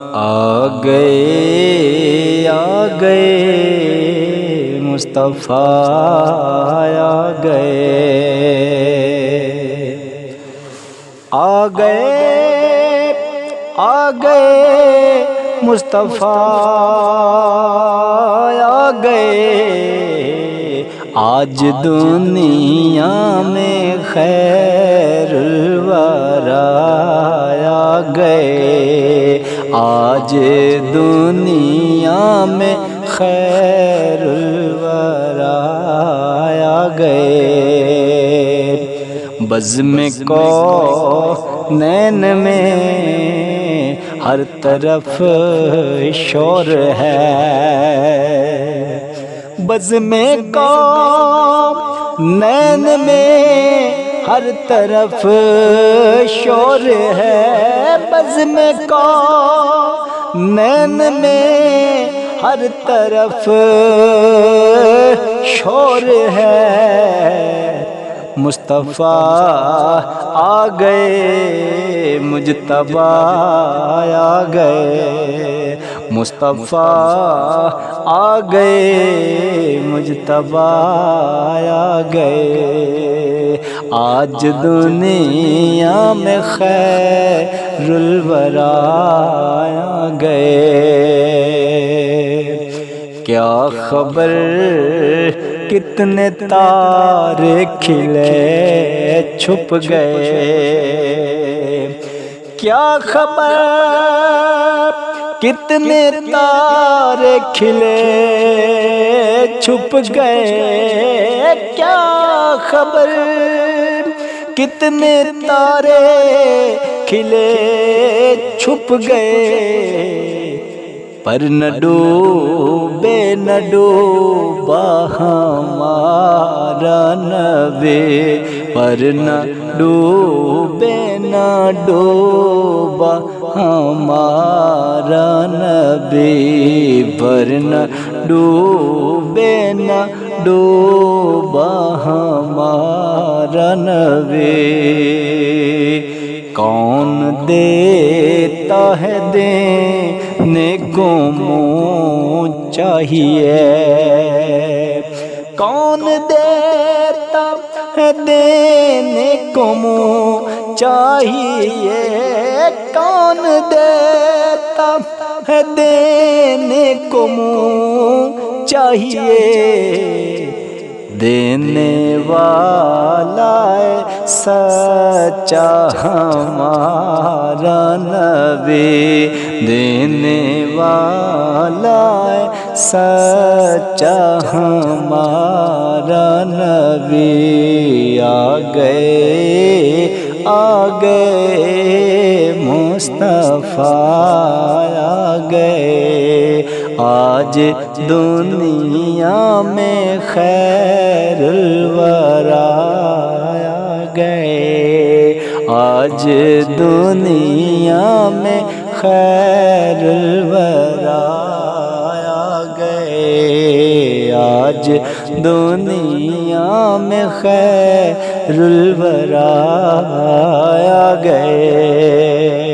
آ گئے مصطفیٰ آ گئے مصطفیٰ آ گئے آج دنیا میں خیر الورا آ گئے آج دنیا میں خیر الورا آ گئے بزم کونین میں ہر طرف شور ہے بزم کونین میں ہر طرف شور ہے بزم کونین میں ہر طرف شور ہے مصطفیٰ آ گئے مجتبیٰ آ گئے مصطفیٰ آ گئے مجتبیٰ آ گئے آج دنیا میں خیر الورا آ گئے کیا خبر کتنے تارے کھلے چھپ گئے کیا خبر کتنے تارے کھلے چھپ گئے کیا خبر کتنے تارے کھلے چھپ گئے پر نہ ڈوبے نہ ڈوبا ہمارا نبی پر نہ ڈوبے نہ ڈوبا ہمارا نبی پر نہ ڈوبے نہ ڈوبا ہمارا نبی کون دیتا ہے دینے کو منہ چاہیے کون دیتا ہے دینے کو منہ چاہیے کون دیتا ہے دینے کو منہ چاہیے دینے والا سچا ہمارا نبی دینے والا سچا ہمارا نبی آ گئے مصطفیٰ آ گئے آج دنیا میں خیر الورا آ گئے آج دنیا میں خیر الورا آ گئے آج دنیا میں خیر الورا آ گئے